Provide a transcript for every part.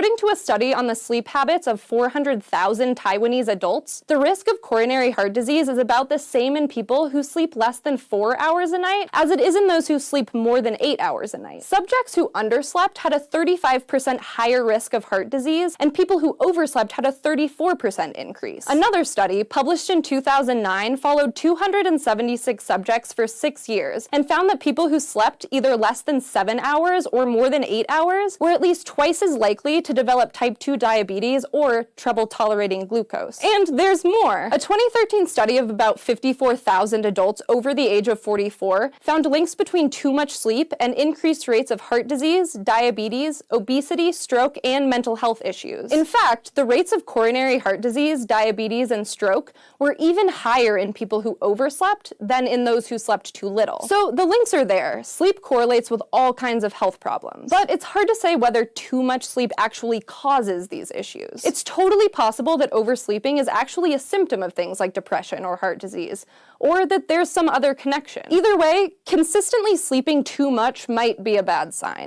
According to a study on the sleep habits of 400,000 Taiwanese adults, the risk of coronary heart disease is about the same in people who sleep less than 4 hours a night as it is in those who sleep more than 8 hours a night. Subjects who underslept had a 35% higher risk of heart disease, and people who overslept had a 34% increase. Another study, published in 2009, followed 276 subjects for 6 years and found that people who slept either less than 7 hours or more than 8 hours were at least twice as likely to develop type 2 diabetes or trouble tolerating glucose. And there's more! A 2013 study of about 54,000 adults over the age of 44 found links between too much sleep and increased rates of heart disease, diabetes, obesity, stroke, and mental health issues. In fact, the rates of coronary heart disease, diabetes, and stroke were even higher in people who overslept than in those who slept too little. So the links are there. Sleep correlates with all kinds of health problems. But it's hard to say whether too much sleep actually causes these issues. It's totally possible that oversleeping is actually a symptom of things like depression or heart disease, or that there's some other connection. Either way, consistently sleeping too much might be a bad sign.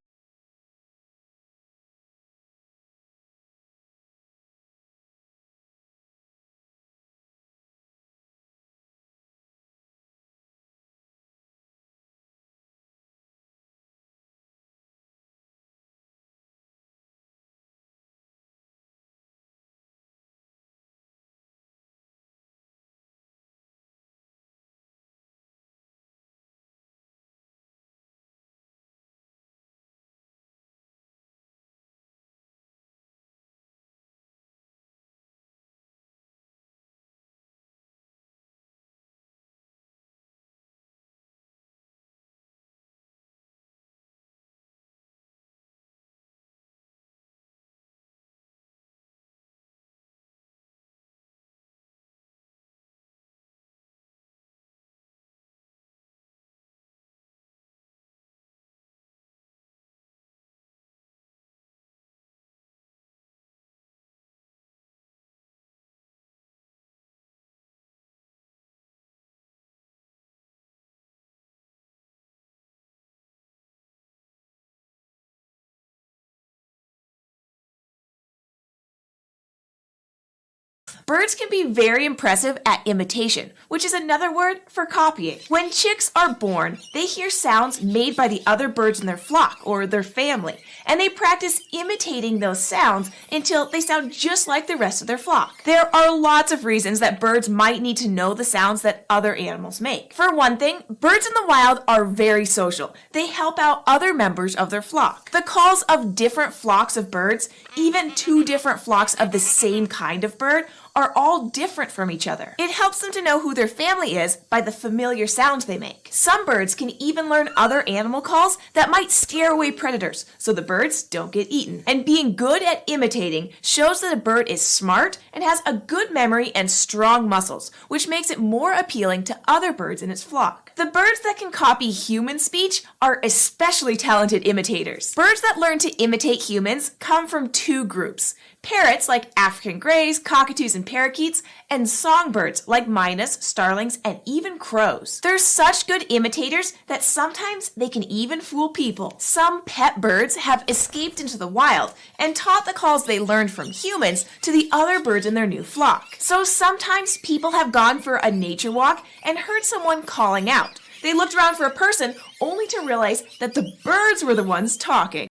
Birds can be very impressive at imitation, which is another word for copying. When chicks are born, they hear sounds made by the other birds in their flock or their family, and they practice imitating those sounds until they sound just like the rest of their flock. There are lots of reasons that birds might need to know the sounds that other animals make. For one thing, birds in the wild are very social. They help out other members of their flock. The calls of different flocks of birds, even two different flocks of the same kind of bird, are all different from each other. It helps them to know who their family is by the familiar sounds they make. Some birds can even learn other animal calls that might scare away predators, so the birds don't get eaten. And being good at imitating shows that a bird is smart and has a good memory and strong muscles, which makes it more appealing to other birds in its flock. The birds that can copy human speech are especially talented imitators. Birds that learn to imitate humans come from two groups: parrots like African greys, cockatoos, and parakeets, and songbirds like minus, starlings, and even crows. They're such good imitators that sometimes they can even fool people. Some pet birds have escaped into the wild and taught the calls they learned from humans to the other birds in their new flock. So sometimes people have gone for a nature walk and heard someone calling out. They looked around for a person only to realize that the birds were the ones talking.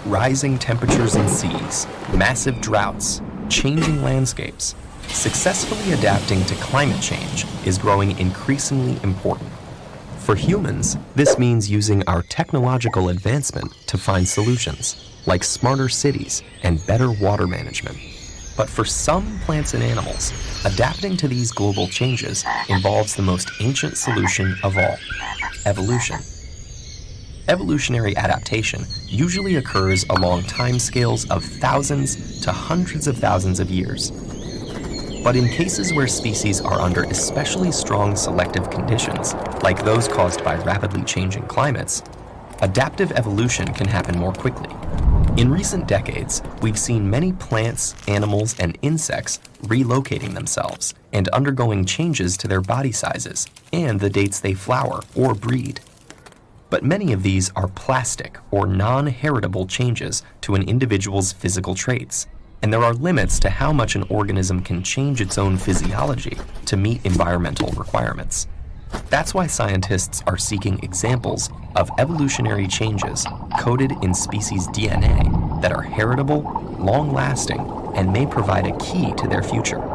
Rising temperatures in seas, massive droughts, changing landscapes. Successfully adapting to climate change is growing increasingly important. For humans, this means using our technological advancement to find solutions, like smarter cities and better water management. But for some plants and animals, adapting to these global changes involves the most ancient solution of all: evolution. Evolutionary adaptation usually occurs along timescales of thousands to hundreds of thousands of years. But in cases where species are under especially strong selective conditions, like those caused by rapidly changing climates, adaptive evolution can happen more quickly. In recent decades, we've seen many plants, animals, and insects relocating themselves and undergoing changes to their body sizes and the dates they flower or breed. But many of these are plastic or non-heritable changes to an individual's physical traits, and there are limits to how much an organism can change its own physiology to meet environmental requirements. That's why scientists are seeking examples of evolutionary changes coded in species' DNA that are heritable, long-lasting, and may provide a key to their future.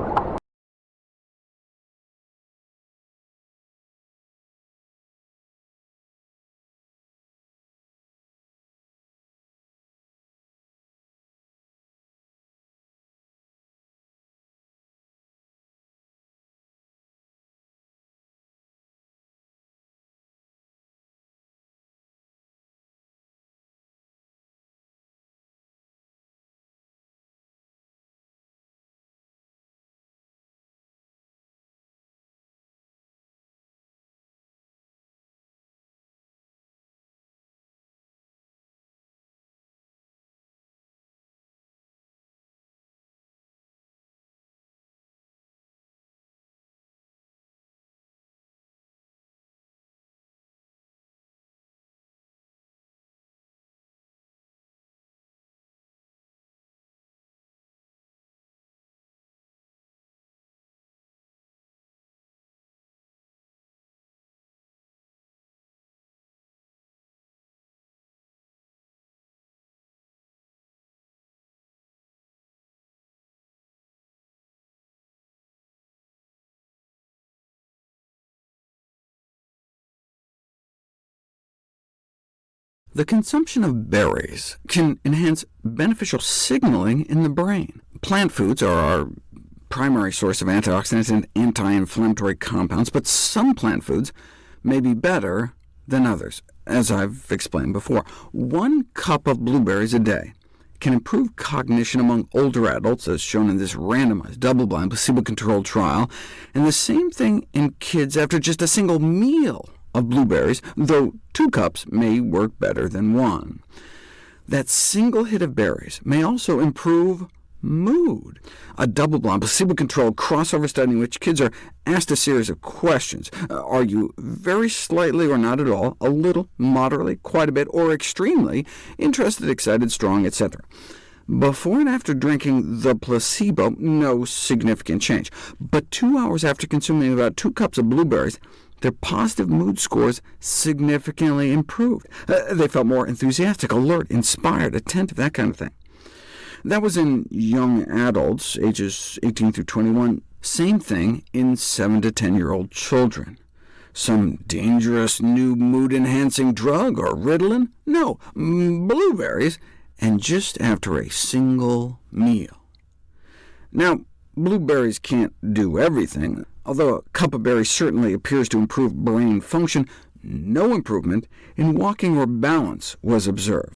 The consumption of berries can enhance beneficial signaling in the brain. Plant foods are our primary source of antioxidants and anti-inflammatory compounds, but some plant foods may be better than others, as I've explained before. 1 cup of blueberries a day can improve cognition among older adults, as shown in this randomized, double-blind, placebo-controlled trial, and the same thing in kids after just a single meal of blueberries, though 2 cups may work better than 1. That single hit of berries may also improve mood. A double-blind, placebo-controlled crossover study in which kids are asked a series of questions. Are you very slightly or not at all, a little, moderately, quite a bit, or extremely interested, excited, strong, etc.? Before and after drinking the placebo, no significant change. But 2 hours after consuming about 2 cups of blueberries, their positive mood scores significantly improved. They felt more enthusiastic, alert, inspired, attentive, that kind of thing. That was in young adults, ages 18 through 21. Same thing in 7 to 10-year-old children. Some dangerous new mood-enhancing drug, or Ritalin? No, blueberries, and just after a single meal. Now, blueberries can't do everything. Although a cup of berries certainly appears to improve brain function, no improvement in walking or balance was observed.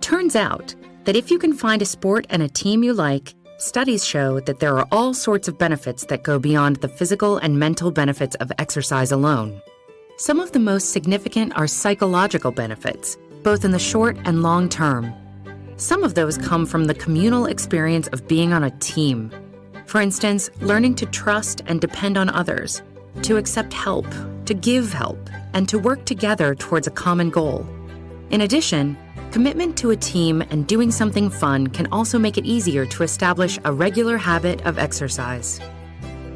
turns out that if you can find a sport and a team you like, studies show that there are all sorts of benefits that go beyond the physical and mental benefits of exercise alone. Some of the most significant are psychological benefits, both in the short and long term. Some of those come from the communal experience of being on a team. For instance, learning to trust and depend on others, to accept help, to give help, and to work together towards a common goal. In addition, commitment to a team and doing something fun can also make it easier to establish a regular habit of exercise.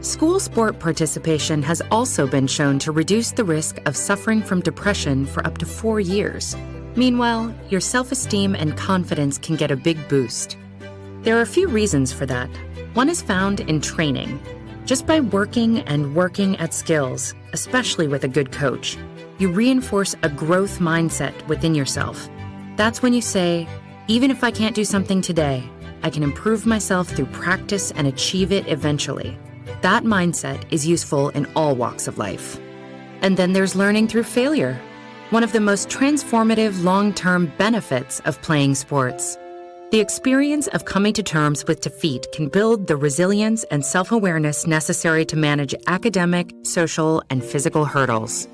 School sport participation has also been shown to reduce the risk of suffering from depression for up to 4 years. Meanwhile, your self-esteem and confidence can get a big boost. There are a few reasons for that. One is found in training. Just by working and working at skills, especially with a good coach, you reinforce a growth mindset within yourself. That's when you say, even if I can't do something today, I can improve myself through practice and achieve it eventually. That mindset is useful in all walks of life. And then there's learning through failure, one of the most transformative long-term benefits of playing sports. The experience of coming to terms with defeat can build the resilience and self-awareness necessary to manage academic, social, and physical hurdles.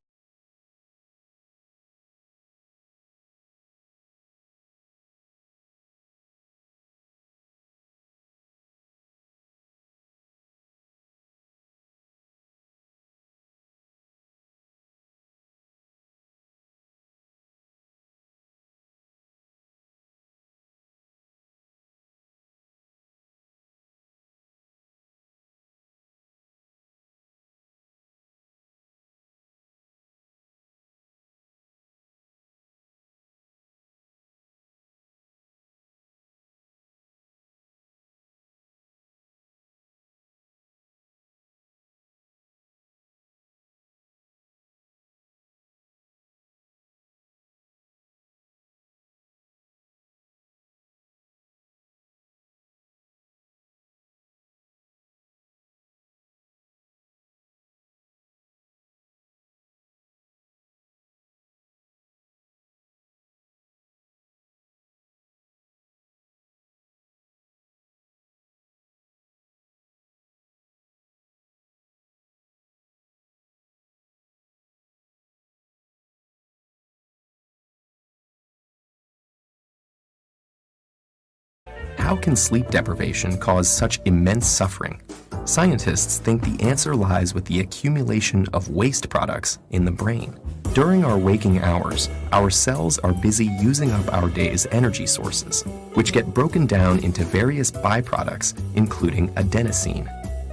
How can sleep deprivation cause such immense suffering? Scientists think the answer lies with the accumulation of waste products in the brain. During our waking hours, our cells are busy using up our day's energy sources, which get broken down into various byproducts, including adenosine.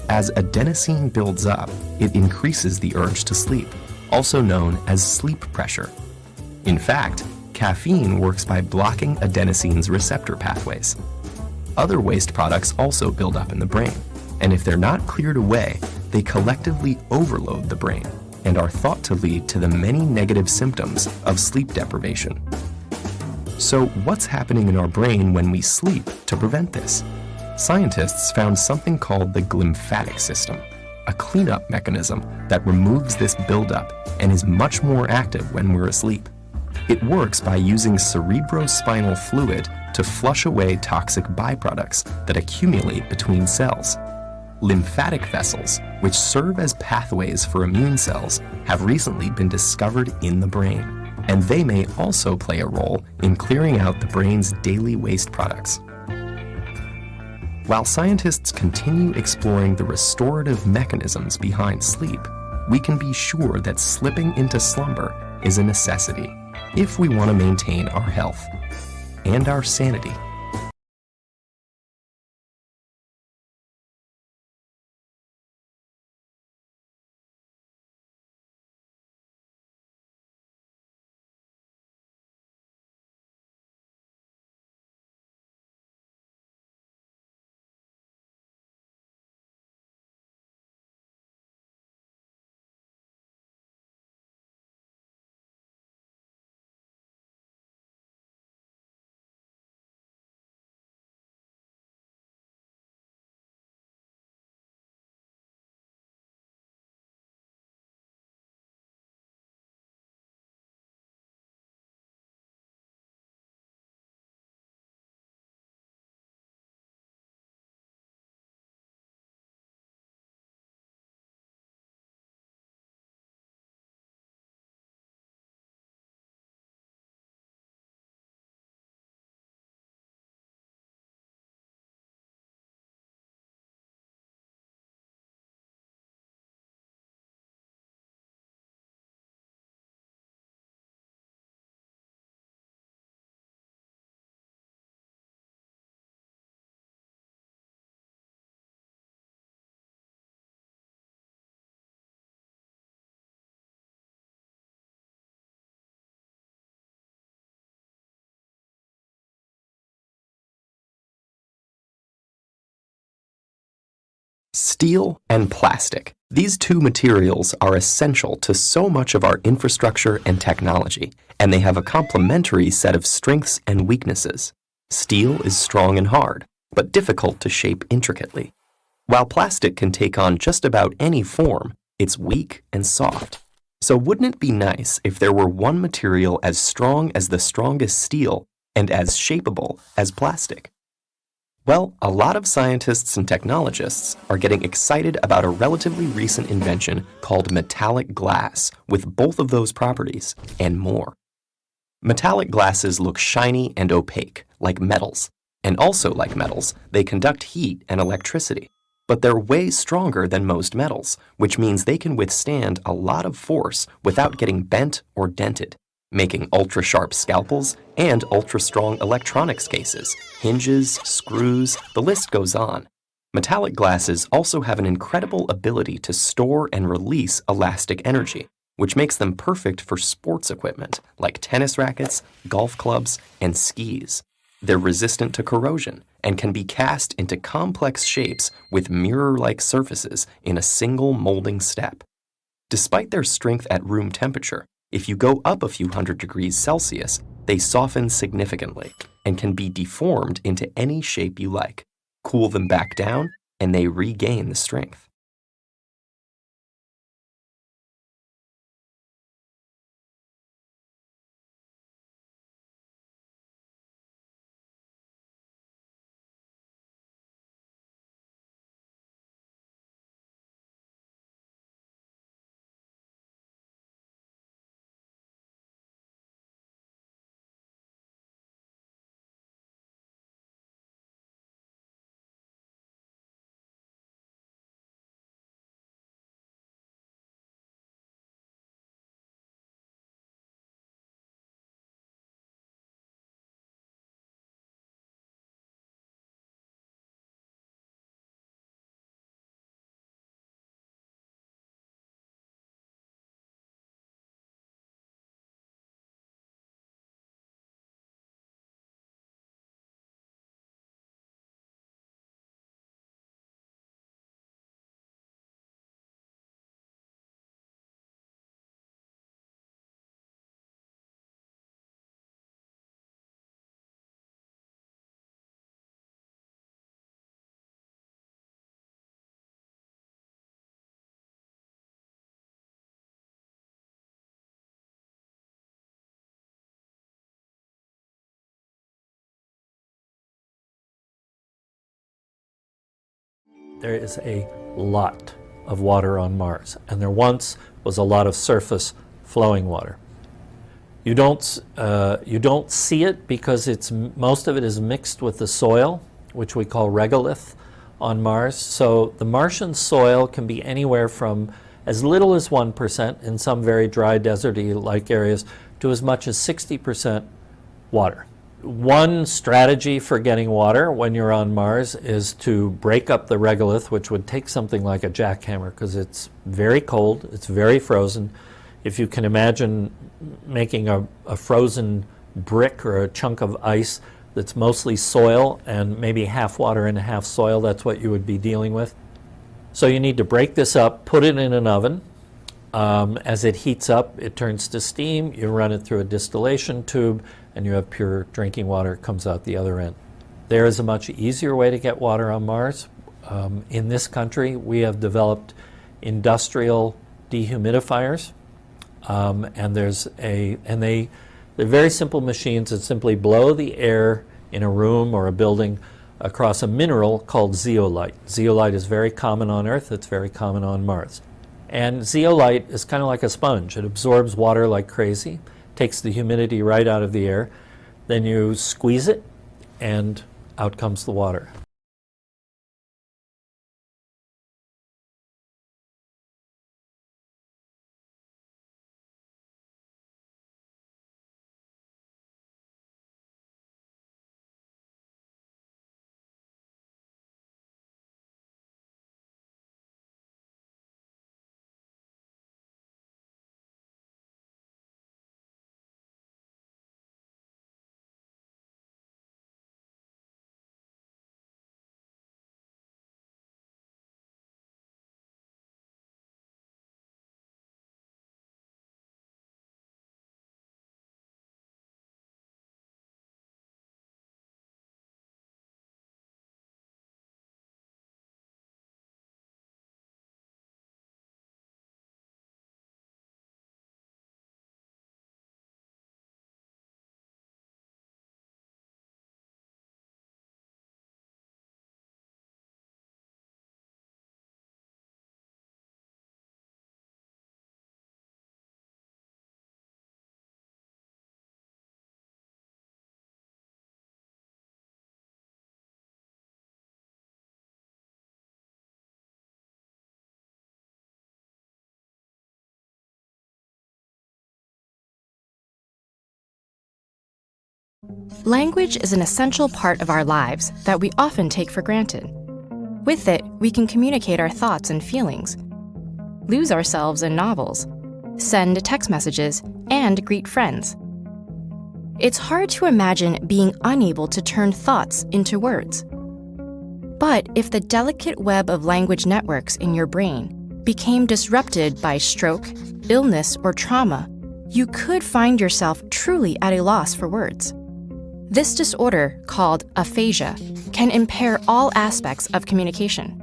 As adenosine builds up, it increases the urge to sleep, also known as sleep pressure. In fact, caffeine works by blocking adenosine's receptor pathways. Other waste products also build up in the brain, and if they're not cleared away, they collectively overload the brain and are thought to lead to the many negative symptoms of sleep deprivation. So what's happening in our brain when we sleep to prevent this? Scientists found something called the glymphatic system, a cleanup mechanism that removes this buildup and is much more active when we're asleep. It works by using cerebrospinal fluid to flush away toxic byproducts that accumulate between cells. Lymphatic vessels, which serve as pathways for immune cells, have recently been discovered in the brain, and they may also play a role in clearing out the brain's daily waste products. While scientists continue exploring the restorative mechanisms behind sleep, we can be sure that slipping into slumber is a necessity if we want to maintain our health and our sanity. Steel and plastic. These two materials are essential to so much of our infrastructure and technology, and they have a complementary set of strengths and weaknesses. Steel is strong and hard, but difficult to shape intricately. While plastic can take on just about any form, it's weak and soft. So wouldn't it be nice if there were one material as strong as the strongest steel and as shapeable as plastic? Well, a lot of scientists and technologists are getting excited about a relatively recent invention called metallic glass with both of those properties and more. Metallic glasses look shiny and opaque, like metals. And also like metals, they conduct heat and electricity. But they're way stronger than most metals, which means they can withstand a lot of force without getting bent or dented, making ultra-sharp scalpels and ultra-strong electronics cases, hinges, screws, the list goes on. Metallic glasses also have an incredible ability to store and release elastic energy, which makes them perfect for sports equipment like tennis rackets, golf clubs, and skis. They're resistant to corrosion and can be cast into complex shapes with mirror-like surfaces in a single molding step. Despite their strength at room temperature, if you go up a few hundred degrees Celsius, they soften significantly and can be deformed into any shape you like. Cool them back down, and they regain the strength. There is a lot of water on Mars, and there once was a lot of surface flowing water. You don't see it because most of it is mixed with the soil, which we call regolith on Mars. So the Martian soil can be anywhere from as little as 1% in some very dry, deserty-like areas to as much as 60% water. One strategy for getting water when you're on Mars is to break up the regolith, which would take something like a jackhammer because it's very cold, it's very frozen. If you can imagine making a frozen brick or a chunk of ice that's mostly soil and maybe half water and half soil, that's what you would be dealing with. So you need to break this up, put it in an oven. As it heats up, it turns to steam. You run it through a distillation tube, and you have pure drinking water comes out the other end. There is a much easier way to get water on Mars. In this country, we have developed industrial dehumidifiers, they're very simple machines that simply blow the air in a room or a building across a mineral called zeolite. Zeolite is very common on Earth. It's very common on Mars. And zeolite is kind of like a sponge. It absorbs water like crazy, takes the humidity right out of the air. Then you squeeze it, and out comes the water. Language is an essential part of our lives that we often take for granted. With it, we can communicate our thoughts and feelings, lose ourselves in novels, send text messages, and greet friends. It's hard to imagine being unable to turn thoughts into words. But if the delicate web of language networks in your brain became disrupted by stroke, illness, or trauma, you could find yourself truly at a loss for words. This disorder, called aphasia, can impair all aspects of communication.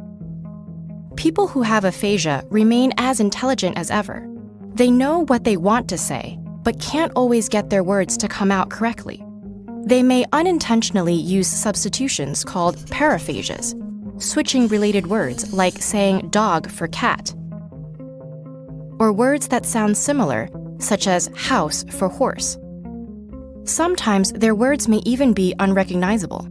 People who have aphasia remain as intelligent as ever. They know what they want to say, but can't always get their words to come out correctly. They may unintentionally use substitutions called paraphasias, switching related words like saying dog for cat, or words that sound similar, such as house for horse. Sometimes their words may even be unrecognizable.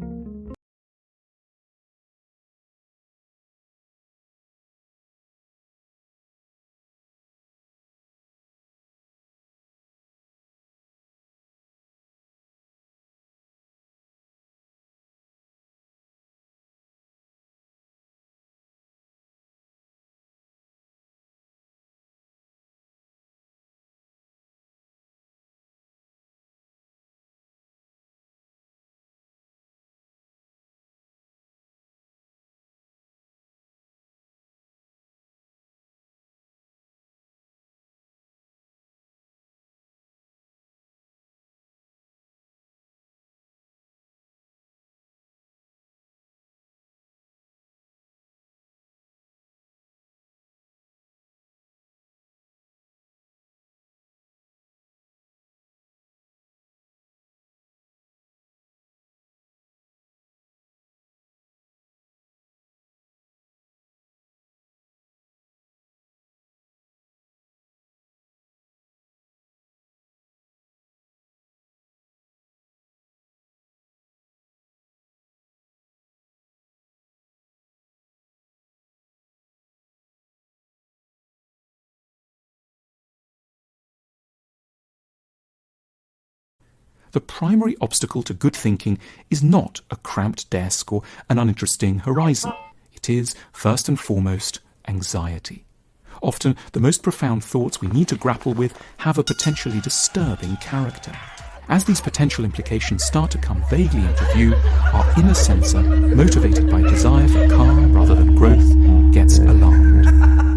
The primary obstacle to good thinking is not a cramped desk or an uninteresting horizon. It is, first and foremost, anxiety. Often, the most profound thoughts we need to grapple with have a potentially disturbing character. As these potential implications start to come vaguely into view, our inner sensor, motivated by desire for calm rather than growth, gets alarmed.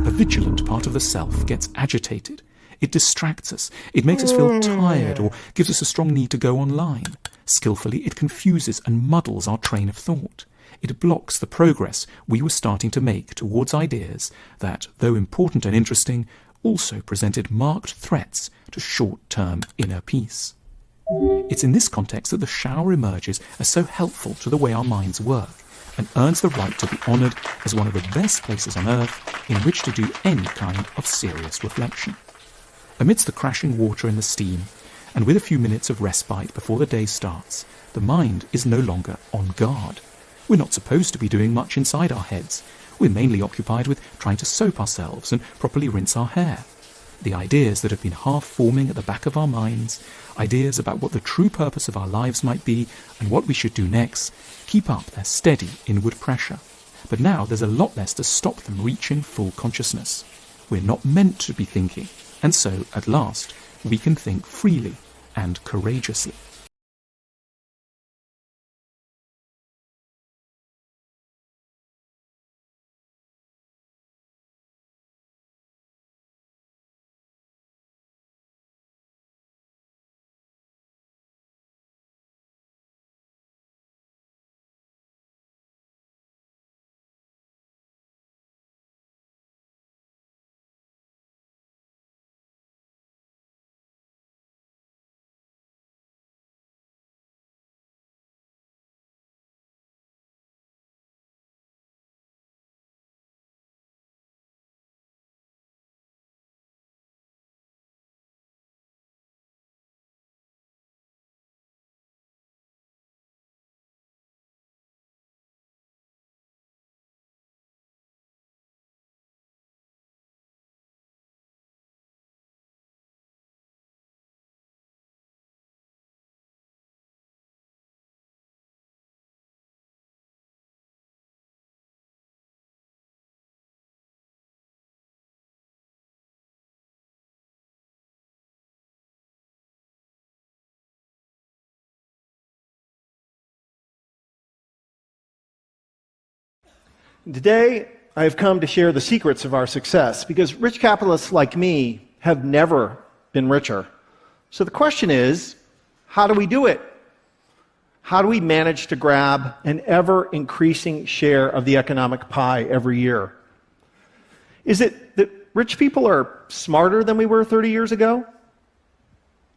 A vigilant part of the self gets agitated. It distracts us, it makes us feel tired, or gives us a strong need to go online. Skillfully, it confuses and muddles our train of thought. It blocks the progress we were starting to make towards ideas that, though important and interesting, also presented marked threats to short-term inner peace. It's in this context that the shower emerges as so helpful to the way our minds work, and earns the right to be honoured as one of the best places on earth in which to do any kind of serious reflection. Amidst the crashing water and the steam, and with a few minutes of respite before the day starts, the mind is no longer on guard. We're not supposed to be doing much inside our heads. We're mainly occupied with trying to soap ourselves and properly rinse our hair. The ideas that have been half-forming at the back of our minds, ideas about what the true purpose of our lives might be and what we should do next, keep up their steady inward pressure. But now there's a lot less to stop them reaching full consciousness. We're not meant to be thinking, and so, at last, we can think freely and courageously. Today, I have come to share the secrets of our success because rich capitalists like me have never been richer. So the question is, how do we do it? How do we manage to grab an ever-increasing share of the economic pie every year? Is it that rich people are smarter than we were 30 years ago?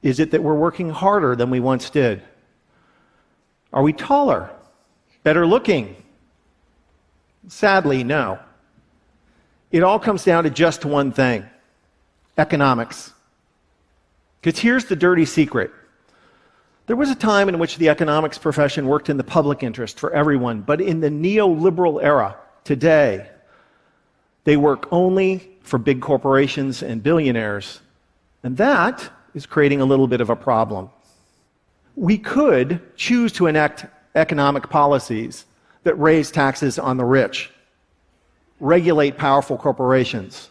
Is it that we're working harder than we once did? Are we taller? Better looking? Sadly, no. It all comes down to just one thing: economics. Because here's the dirty secret. There was a time in which the economics profession worked in the public interest for everyone, but in the neoliberal era, today, they work only for big corporations and billionaires. And that is creating a little bit of a problem. We could choose to enact economic policies that raise taxes on the rich, regulate powerful corporations,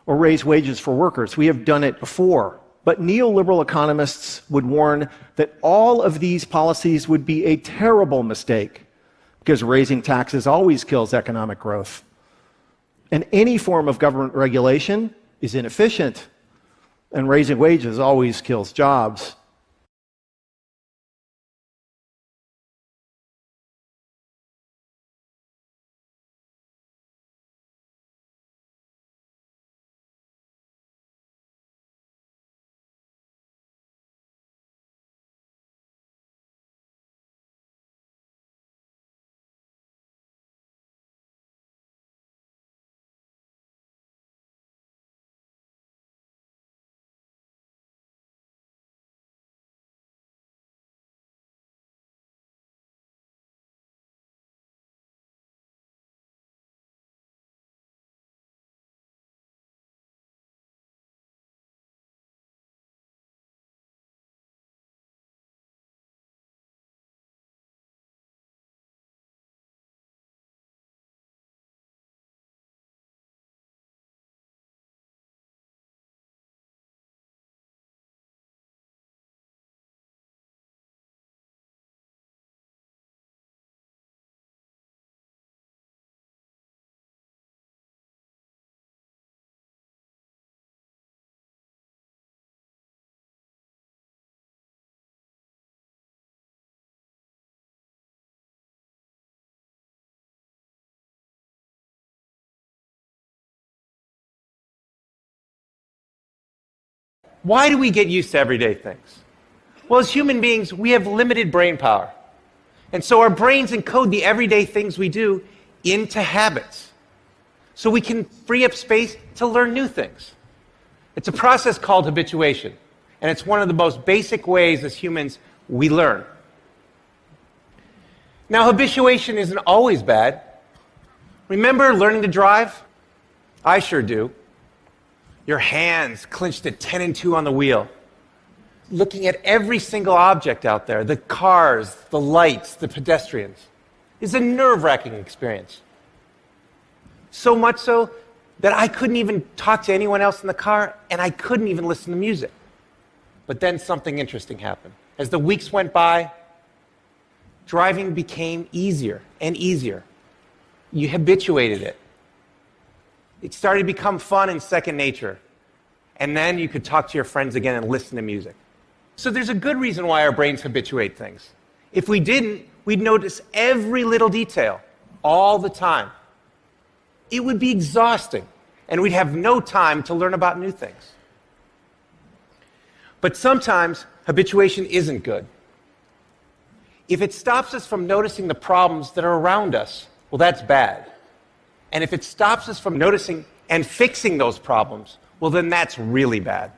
or raise wages for workers. We have done it before. But neoliberal economists would warn that all of these policies would be a terrible mistake because raising taxes always kills economic growth. And any form of government regulation is inefficient, and raising wages always kills jobs. Why do we get used to everyday things? Well, as human beings, we have limited brain power. And so our brains encode the everyday things we do into habits. So we can free up space to learn new things. It's a process called habituation. And it's one of the most basic ways as humans we learn. Now, habituation isn't always bad. Remember learning to drive? I sure do. Your hands clenched at 10 and 2 on the wheel, looking at every single object out there, the cars, the lights, the pedestrians, is a nerve-wracking experience. So much so that I couldn't even talk to anyone else in the car, and I couldn't even listen to music. But then something interesting happened. As the weeks went by, driving became easier and easier. You habituated it. It started to become fun and second nature. And then you could talk to your friends again and listen to music. So there's a good reason why our brains habituate things. If we didn't, we'd notice every little detail all the time. It would be exhausting, and we'd have no time to learn about new things. But sometimes habituation isn't good. If it stops us from noticing the problems that are around us, well, that's bad. And if it stops us from noticing and fixing those problems, well, then that's really bad.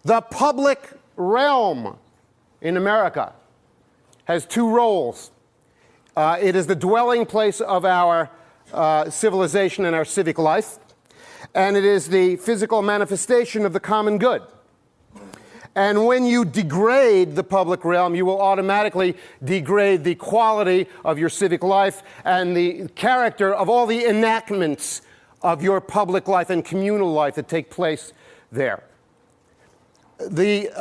The public realm in America has two roles. It is the dwelling place of our civilization and our civic life, and it is the physical manifestation of the common good. And when you degrade the public realm, you will automatically degrade the quality of your civic life and the character of all the enactments of your public life and communal life that take place there. The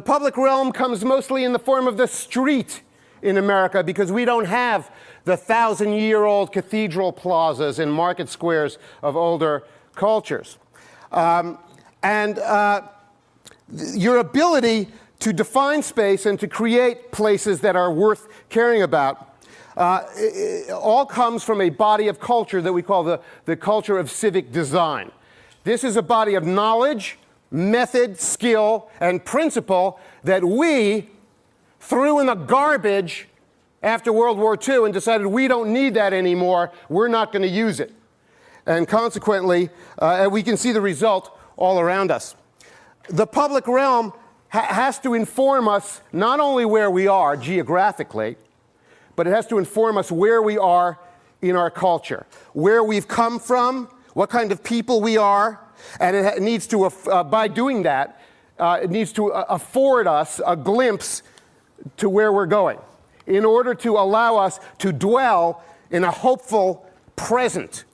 public realm comes mostly in the form of the street in America because we don't have the 1,000-year-old cathedral plazas and market squares of older cultures. Your ability to define space and to create places that are worth caring about all comes from a body of culture that we call the culture of civic design. This is a body of knowledge, method, skill, and principle that we threw in the garbage after World War II and decided we don't need that anymore, we're not going to use it. And consequently, we can see the result all around us. The public realm has to inform us not only where we are geographically, but it has to inform us where we are in our culture, where we've come from, what kind of people we are, and it needs to, by doing that, it needs to afford us a glimpse to where we're going in order to allow us to dwell in a hopeful present.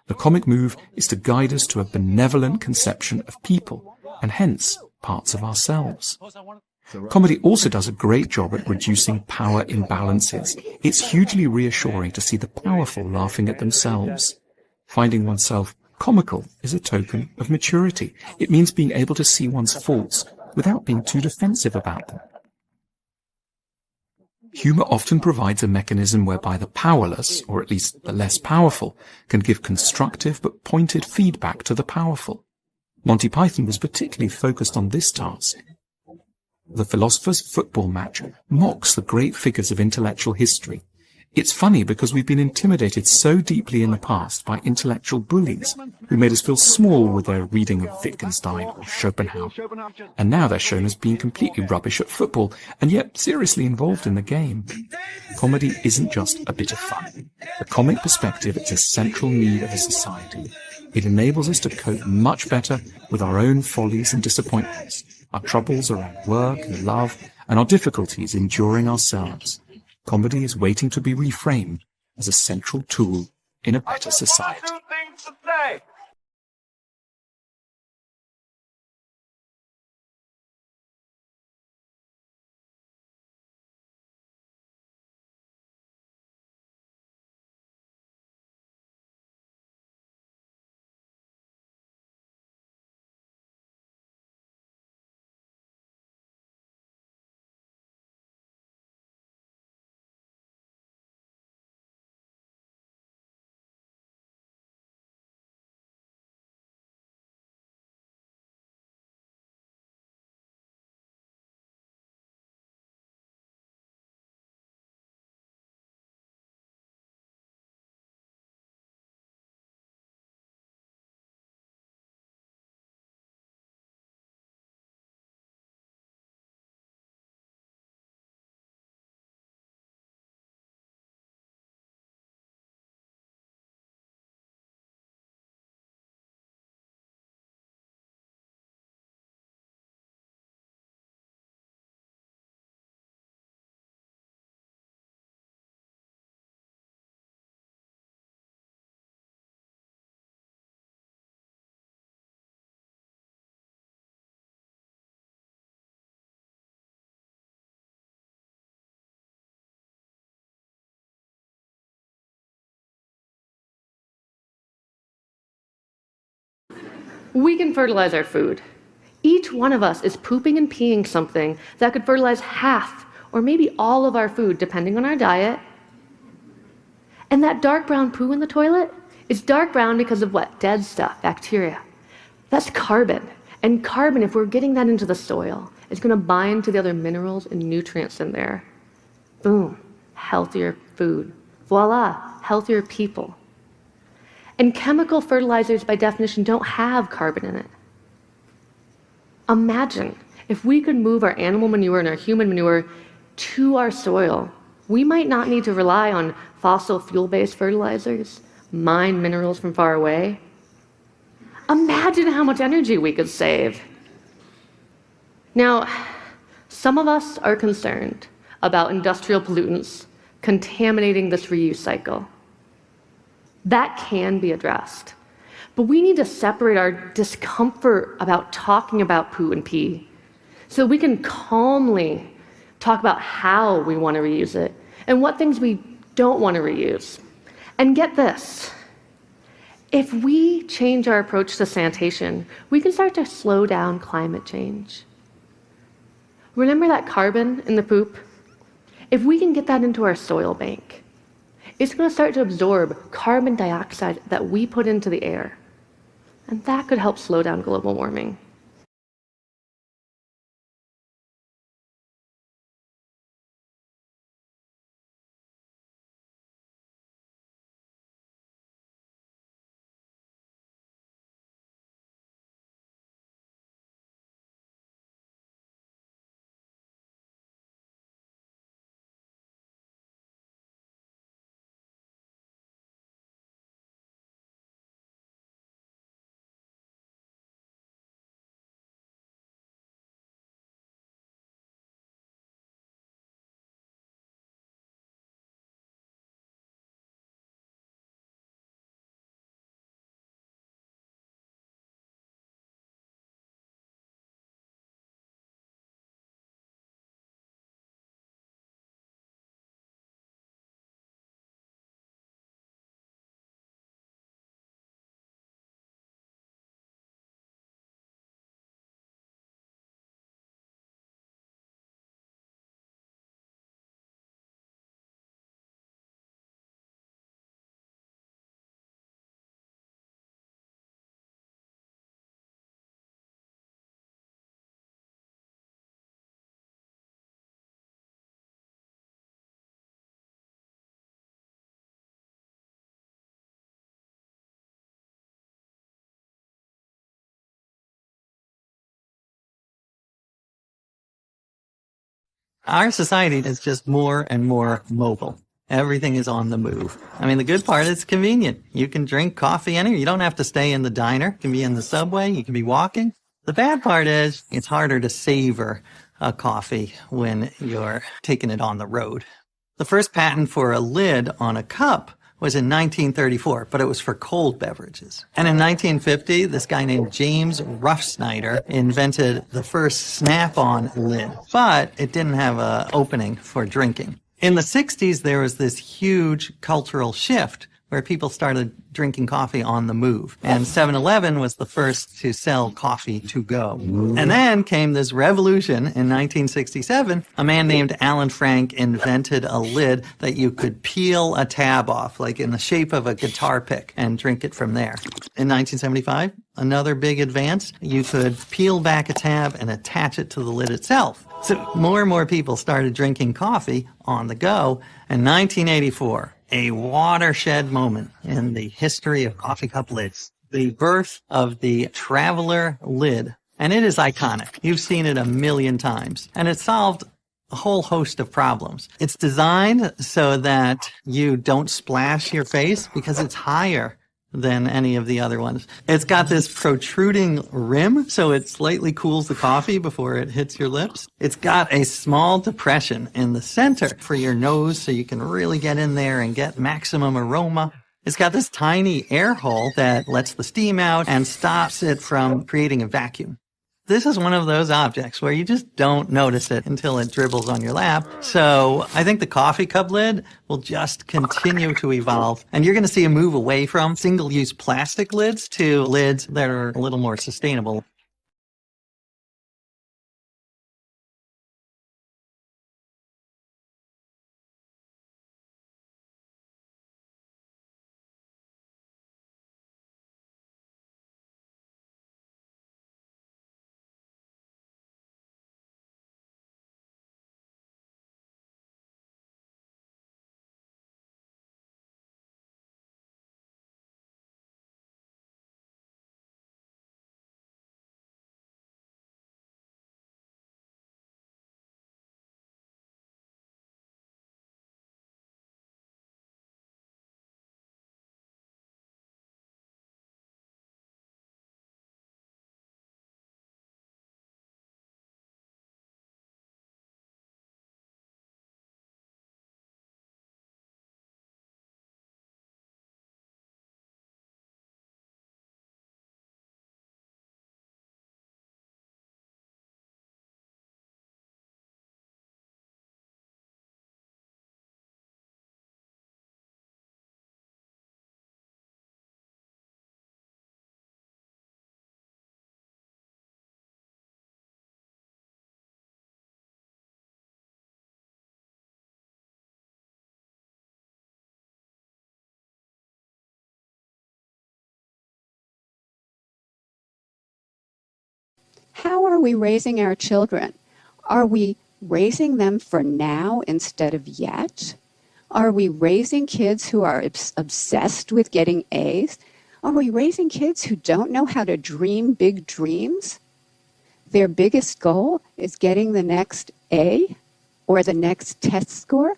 The comic move is to guide us to a benevolent conception of people, and hence parts of ourselves. Comedy also does a great job at reducing power imbalances. It's hugely reassuring to see the powerful laughing at themselves. Finding oneself comical is a token of maturity. It means being able to see one's faults without being too defensive about them. Humor often provides a mechanism whereby the powerless, or at least the less powerful, can give constructive but pointed feedback to the powerful. Monty Python was particularly focused on this task. The Philosopher's Football match mocks the great figures of intellectual history. It's funny because we've been intimidated so deeply in the past by intellectual bullies who made us feel small with their reading of Wittgenstein or Schopenhauer. And now they're shown as being completely rubbish at football and yet seriously involved in the game. Comedy isn't just a bit of fun. The comic perspective is a central need of a society. It enables us to cope much better with our own follies and disappointments, our troubles around work and love, and our difficulties enduring ourselves. Comedy is waiting to be reframed as a central tool in a better society. We can fertilize our food. Each one of us is pooping and peeing something that could fertilize half or maybe all of our food, depending on our diet. And that dark brown poo in the toilet is dark brown because of what? Dead stuff, bacteria. That's carbon. And carbon, if we're getting that into the soil, is going to bind to the other minerals and nutrients in there. Boom, healthier food. Voila, healthier people. And chemical fertilizers, by definition, don't have carbon in it. Imagine if we could move our animal manure and our human manure to our soil. We might not need to rely on fossil fuel-based fertilizers, mine minerals from far away. Imagine how much energy we could save. Now, some of us are concerned about industrial pollutants contaminating this reuse cycle. That can be addressed. But we need to separate our discomfort about talking about poo and pee so we can calmly talk about how we want to reuse it and what things we don't want to reuse. And get this, if we change our approach to sanitation, we can start to slow down climate change. Remember that carbon in the poop? If we can get that into our soil bank, it's going to start to absorb carbon dioxide that we put into the air. And that could help slow down global warming. Our society is just more and more mobile. Everything is on the move. I mean, the good part is convenient. You can drink coffee anywhere. You don't have to stay in the diner. You can be in the subway. You can be walking. The bad part is it's harder to savor a coffee when you're taking it on the road. The first patent for a lid on a cup was in 1934, but it was for cold beverages. And in 1950, this guy named James Ruff-Snyder invented the first snap-on lid, but it didn't have an opening for drinking. In the 60s, there was this huge cultural shift where people started drinking coffee on the move. And 7-Eleven was the first to sell coffee to go. And then came this revolution in 1967. A man named Alan Frank invented a lid that you could peel a tab off, like in the shape of a guitar pick, and drink it from there. In 1975, another big advance, you could peel back a tab and attach it to the lid itself. So more and more people started drinking coffee on the go. In 1984, a watershed moment in the history of coffee cup lids, the birth of the Traveler lid. And it is iconic. You've seen it a million times. And it solved a whole host of problems. It's designed so that you don't splash your face because it's higher than any of the other ones. It's got this protruding rim, so it slightly cools the coffee before it hits your lips. It's got a small depression in the center for your nose, so you can really get in there and get maximum aroma. It's got this tiny air hole that lets the steam out and stops it from creating a vacuum. This is one of those objects where you just don't notice it until it dribbles on your lap. So I think the coffee cup lid will just continue to evolve. And you're going to see a move away from single-use plastic lids to lids that are a little more sustainable. How are we raising our children? Are we raising them for now instead of yet? Are we raising kids who are obsessed with getting A's? Are we raising kids who don't know how to dream big dreams? Their biggest goal is getting the next A or the next test score?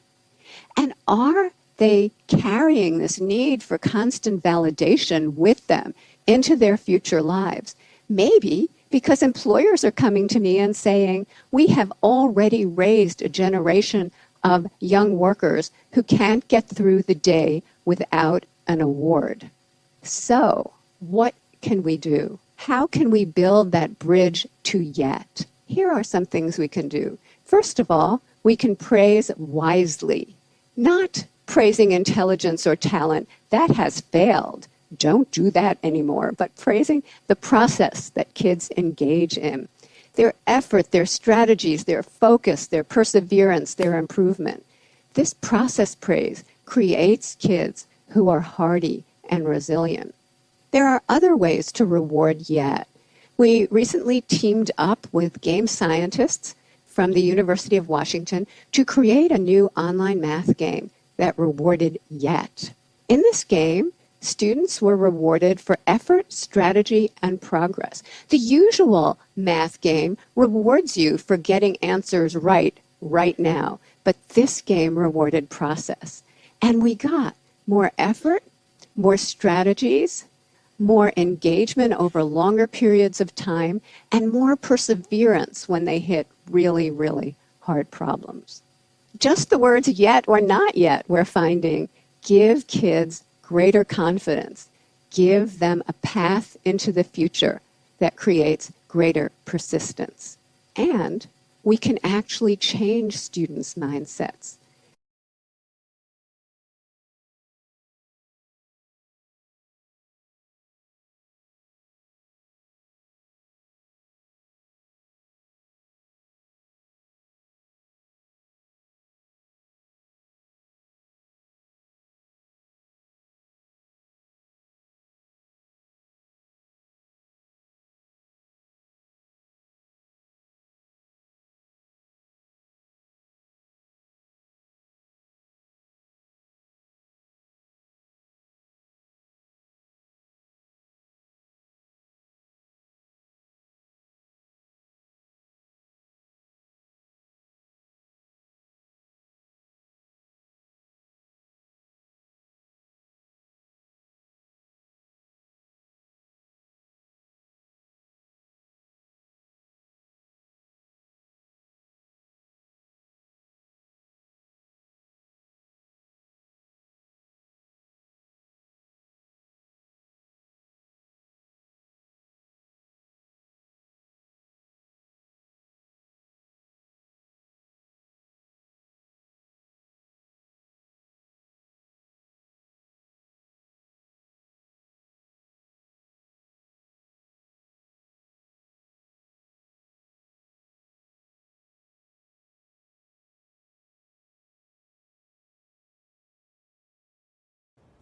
And are they carrying this need for constant validation with them into their future lives? Maybe because employers are coming to me and saying, we have already raised a generation of young workers who can't get through the day without an award. So, what can we do? How can we build that bridge to yet? Here are some things we can do. First of all, we can praise wisely, not praising intelligence or talent. That has failed. Don't do that anymore, but praising the process that kids engage in, their effort, their strategies, their focus, their perseverance, their improvement. This process praise creates kids who are hardy and resilient. There are other ways to reward yet. We recently teamed up with game scientists from the University of Washington to create a new online math game that rewarded yet. In this game, students were rewarded for effort, strategy, and progress. The usual math game rewards you for getting answers right now, but this game rewarded process. And we got more effort, more strategies, more engagement over longer periods of time, and more perseverance when they hit really, really hard problems. Just the words yet or not yet, we're finding, give kids greater confidence, give them a path into the future that creates greater persistence. And we can actually change students' mindsets.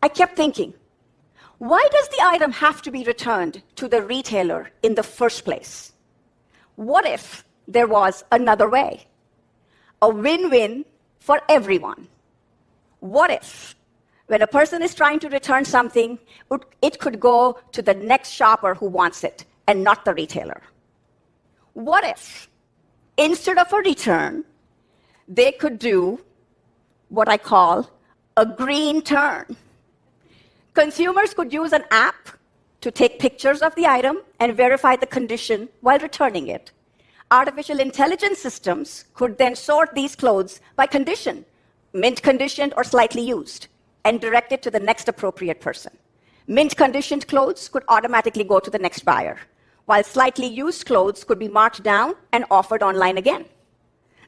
I kept thinking, why does the item have to be returned to the retailer in the first place? What if there was another way? A win-win for everyone. What if, when a person is trying to return something, it could go to the next shopper who wants it and not the retailer? What if, instead of a return, they could do what I call a green turn? Consumers could use an app to take pictures of the item and verify the condition while returning it. Artificial intelligence systems could then sort these clothes by condition, mint conditioned or slightly used, and direct it to the next appropriate person. Mint conditioned clothes could automatically go to the next buyer, while slightly used clothes could be marked down and offered online again.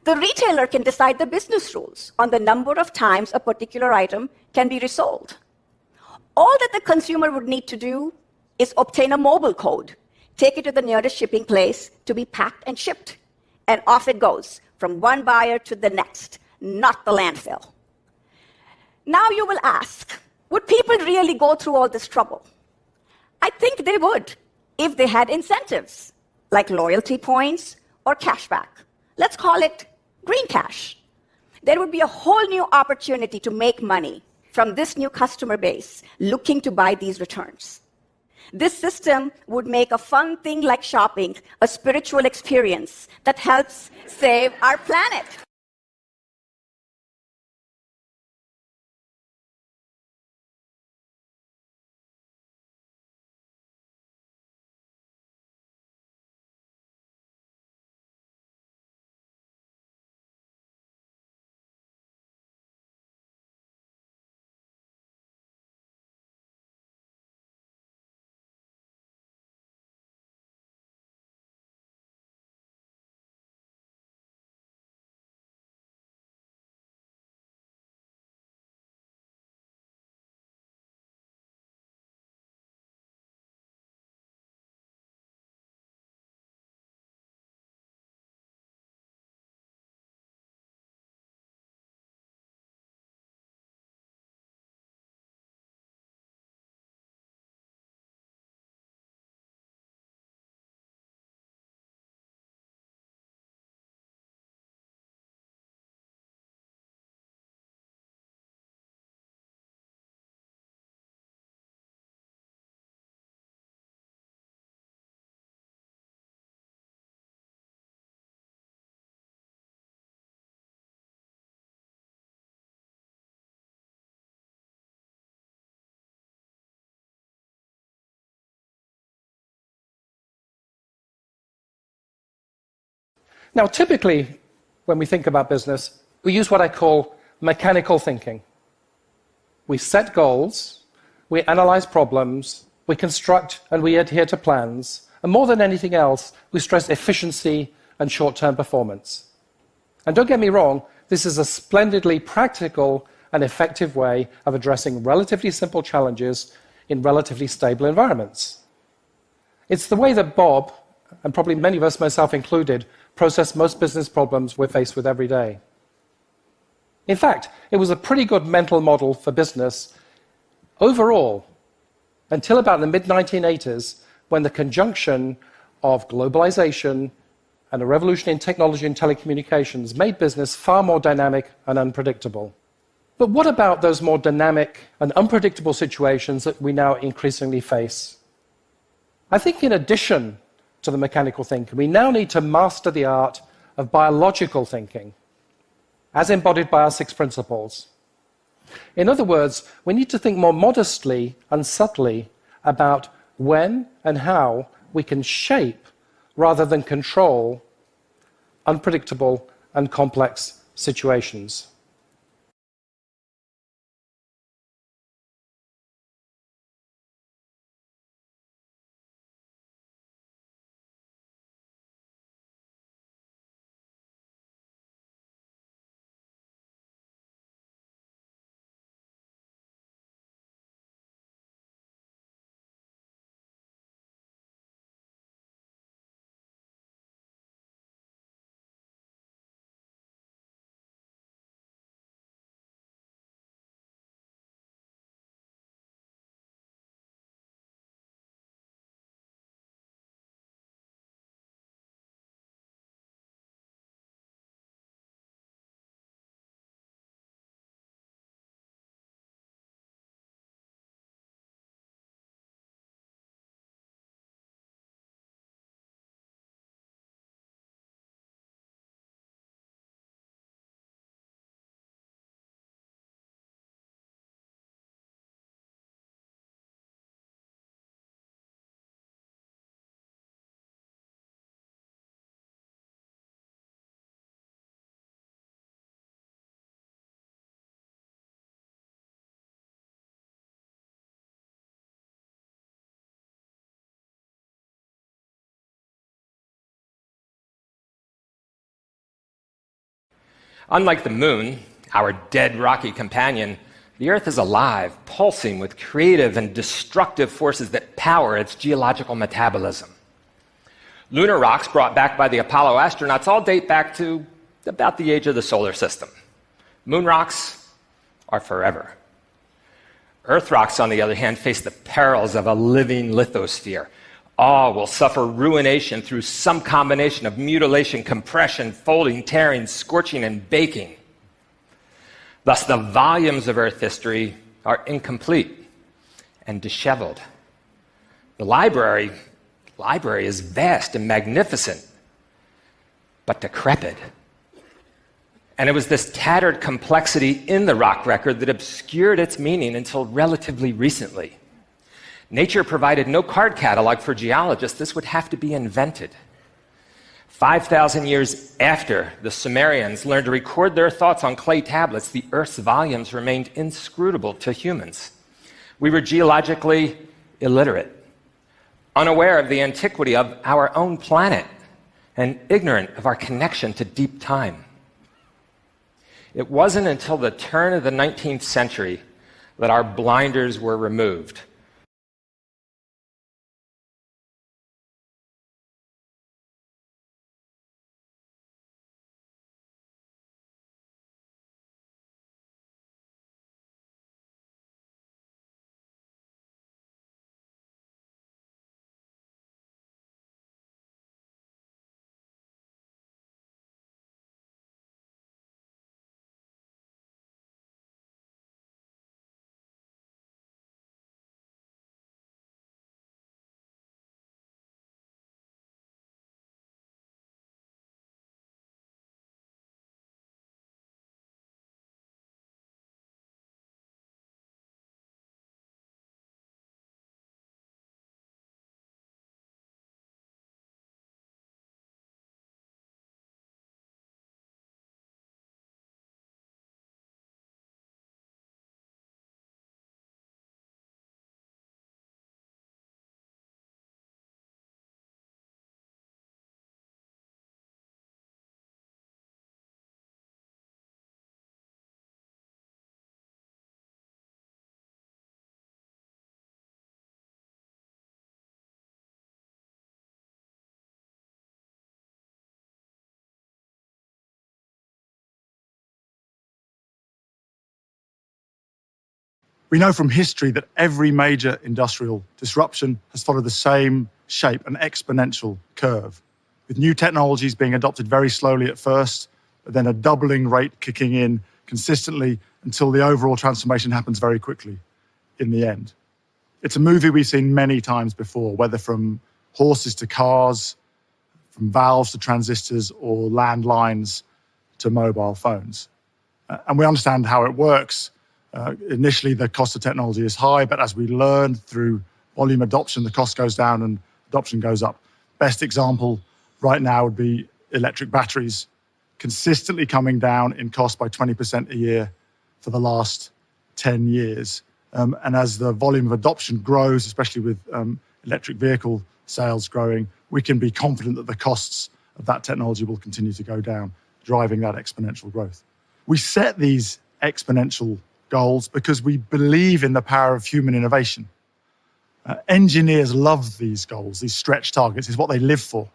The retailer can decide the business rules on the number of times a particular item can be resold. All that the consumer would need to do is obtain a mobile code, take it to the nearest shipping place to be packed and shipped, and off it goes from one buyer to the next, not the landfill. Now you will ask, would people really go through all this trouble? I think they would, if they had incentives, like loyalty points or cashback. Let's call it green cash. There would be a whole new opportunity to make money from this new customer base looking to buy these returns. This system would make a fun thing like shopping a spiritual experience that helps save our planet. Now, typically, when we think about business, we use what I call mechanical thinking. We set goals, we analyze problems, we construct and we adhere to plans, and more than anything else, we stress efficiency and short-term performance. And don't get me wrong, this is a splendidly practical and effective way of addressing relatively simple challenges in relatively stable environments. It's the way that Bob, and probably many of us, myself included, process most business problems we're faced with every day. In fact, it was a pretty good mental model for business overall until about the mid-1980s, when the conjunction of globalization and a revolution in technology and telecommunications made business far more dynamic and unpredictable. But what about those more dynamic and unpredictable situations that we now increasingly face? I think in addition to the mechanical thinking, we now need to master the art of biological thinking, as embodied by our 6 principles. In other words, we need to think more modestly and subtly about when and how we can shape, rather than control, unpredictable and complex situations. Unlike the moon, our dead rocky companion, the Earth is alive, pulsing with creative and destructive forces that power its geological metabolism. Lunar rocks brought back by the Apollo astronauts all date back to about the age of the solar system. Moon rocks are forever. Earth rocks, on the other hand, face the perils of a living lithosphere. All will suffer ruination through some combination of mutilation, compression, folding, tearing, scorching, and baking. Thus, the volumes of Earth history are incomplete and disheveled. The library is vast and magnificent, but decrepit. And it was this tattered complexity in the rock record that obscured its meaning until relatively recently. Nature provided no card catalog for geologists. This would have to be invented. 5,000 years after the Sumerians learned to record their thoughts on clay tablets, the Earth's volumes remained inscrutable to humans. We were geologically illiterate, unaware of the antiquity of our own planet, and ignorant of our connection to deep time. It wasn't until the turn of the 19th century that our blinders were removed. We know from history that every major industrial disruption has followed the same shape, an exponential curve, with new technologies being adopted very slowly at first, but then a doubling rate kicking in consistently until the overall transformation happens very quickly in the end. It's a movie we've seen many times before, whether from horses to cars, from valves to transistors, or landlines to mobile phones. And we understand how it works. Initially, the cost of technology is high, but as we learn through volume adoption, the cost goes down and adoption goes up. Best example right now would be electric batteries, consistently coming down in cost by 20% a year for the last 10 years. And as the volume of adoption grows, especially with electric vehicle sales growing, we can be confident that the costs of that technology will continue to go down, driving that exponential growth. We set these exponential goals because we believe in the power of human innovation. Engineers love these goals, these stretch targets. It's what they live for.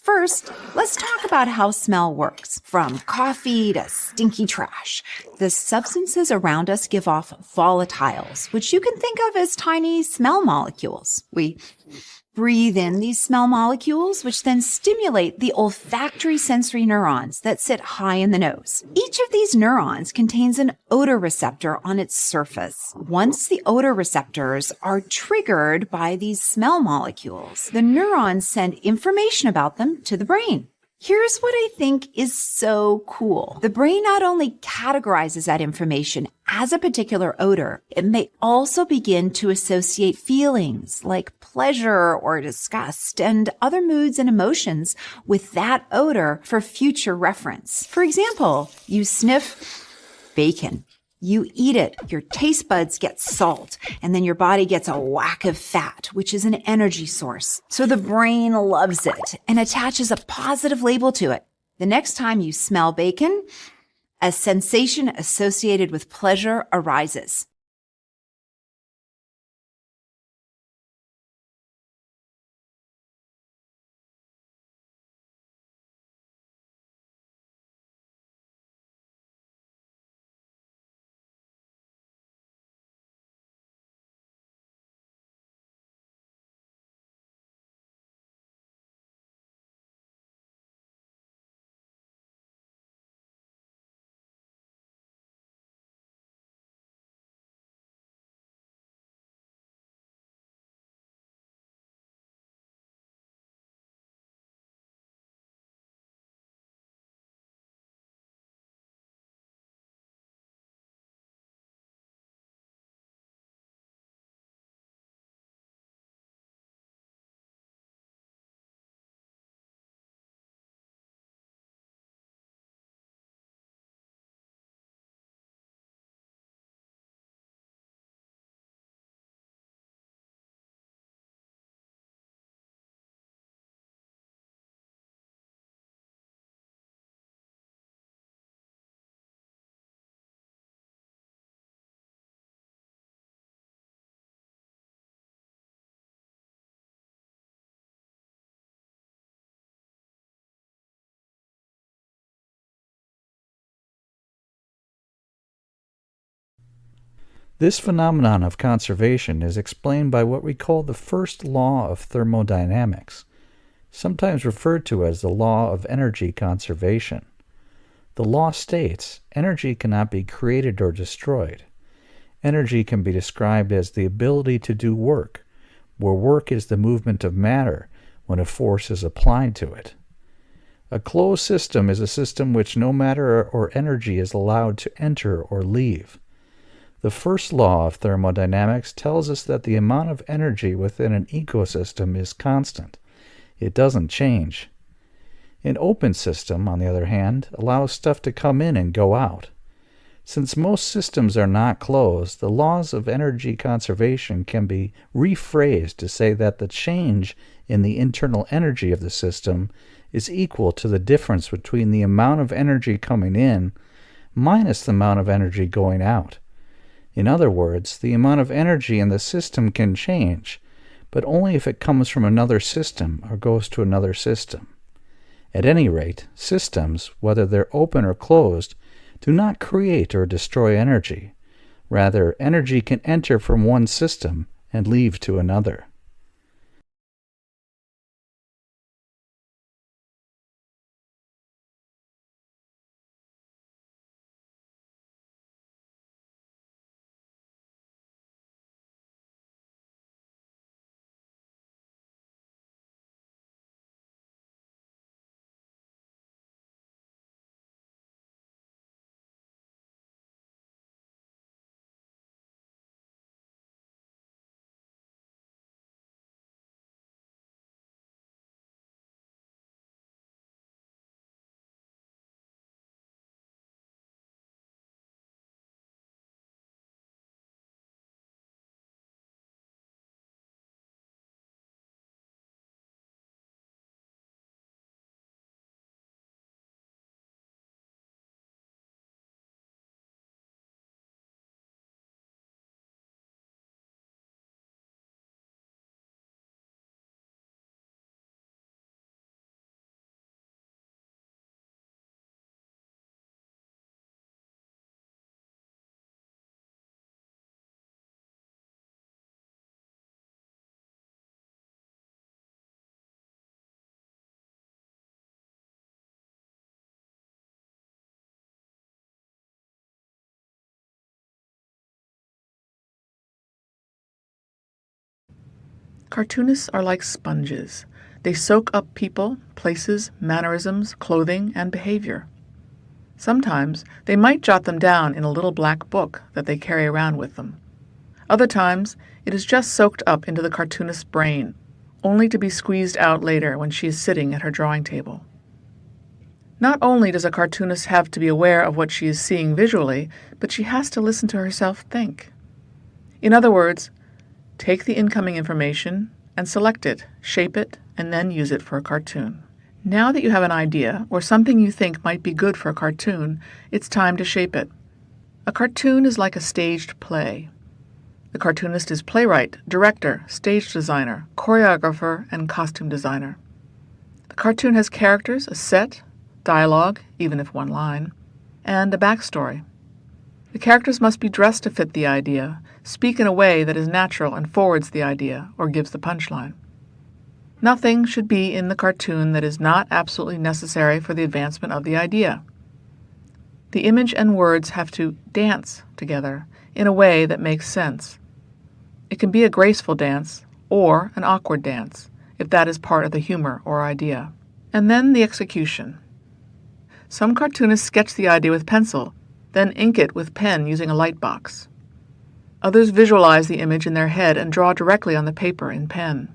First, let's talk about how smell works. From coffee to stinky trash, the substances around us give off volatiles, which you can think of as tiny smell molecules. We breathe in these smell molecules, which then stimulate the olfactory sensory neurons that sit high in the nose. Each of these neurons contains an odor receptor on its surface. Once the odor receptors are triggered by these smell molecules, the neurons send information about them to the brain. Here's what I think is so cool. The brain not only categorizes that information as a particular odor, it may also begin to associate feelings like pleasure or disgust and other moods and emotions with that odor for future reference. For example, you sniff bacon. You eat it, your taste buds get salt, and then your body gets a whack of fat, which is an energy source. So the brain loves it and attaches a positive label to it. The next time you smell bacon, a sensation associated with pleasure arises. This phenomenon of conservation is explained by what we call the first law of thermodynamics, sometimes referred to as the law of energy conservation. The law states energy cannot be created or destroyed. Energy can be described as the ability to do work, where work is the movement of matter when a force is applied to it. A closed system is a system which no matter or energy is allowed to enter or leave. The first law of thermodynamics tells us that the amount of energy within an ecosystem is constant. It doesn't change. An open system, on the other hand, allows stuff to come in and go out. Since most systems are not closed, the laws of energy conservation can be rephrased to say that the change in the internal energy of the system is equal to the difference between the amount of energy coming in minus the amount of energy going out. In other words, the amount of energy in the system can change, but only if it comes from another system or goes to another system. At any rate, systems, whether they're open or closed, do not create or destroy energy. Rather, energy can enter from one system and leave to another. Cartoonists are like sponges. They soak up people, places, mannerisms, clothing, and behavior. Sometimes they might jot them down in a little black book that they carry around with them. Other times it is just soaked up into the cartoonist's brain, only to be squeezed out later when she is sitting at her drawing table. Not only does a cartoonist have to be aware of what she is seeing visually, but she has to listen to herself think. In other words, take the incoming information and select it, shape it, and then use it for a cartoon. Now that you have an idea or something you think might be good for a cartoon, it's time to shape it. A cartoon is like a staged play. The cartoonist is playwright, director, stage designer, choreographer, and costume designer. The cartoon has characters, a set, dialogue, even if one line, and a backstory. The characters must be dressed to fit the idea, speak in a way that is natural and forwards the idea or gives the punchline. Nothing should be in the cartoon that is not absolutely necessary for the advancement of the idea. The image and words have to dance together in a way that makes sense. It can be a graceful dance or an awkward dance, if that is part of the humor or idea. And then the execution. Some cartoonists sketch the idea with pencil, then ink it with pen using a light box. Others visualize the image in their head and draw directly on the paper in pen.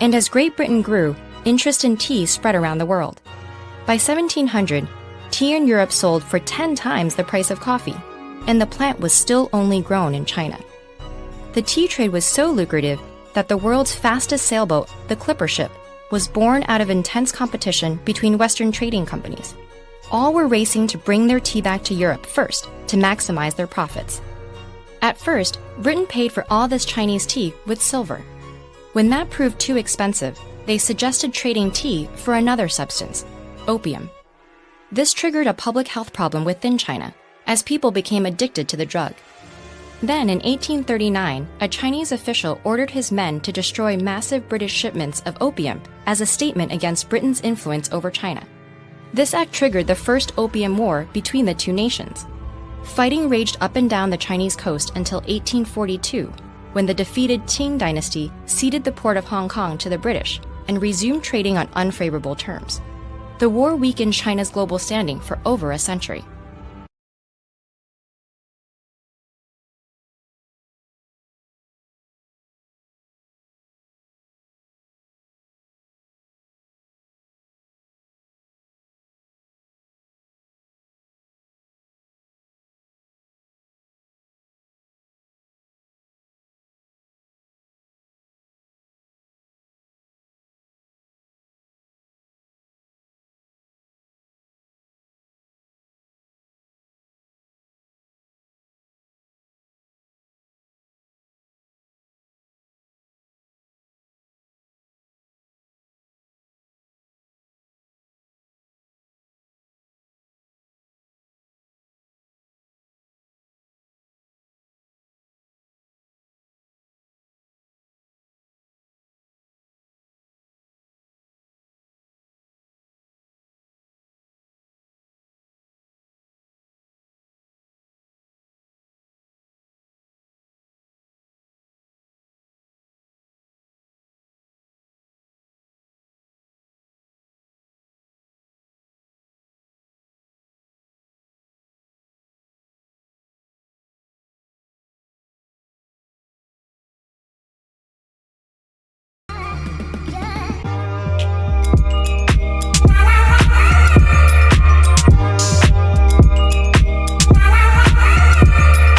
And as Great Britain grew, interest in tea spread around the world. By 1700, tea in Europe sold for 10 times the price of coffee, and the plant was still only grown in China. The tea trade was so lucrative that the world's fastest sailboat, the clipper ship, was born out of intense competition between Western trading companies. All were racing to bring their tea back to Europe first to maximize their profits. At first, Britain paid for all this Chinese tea with silver. When that proved too expensive, they suggested trading tea for another substance, opium. This triggered a public health problem within China, as people became addicted to the drug. Then, in 1839, a Chinese official ordered his men to destroy massive British shipments of opium as a statement against Britain's influence over China. This act triggered the First Opium War between the two nations. Fighting raged up and down the Chinese coast until 1842, when the defeated Qing dynasty ceded the port of Hong Kong to the British and resumed trading on unfavorable terms. The war weakened China's global standing for over a century.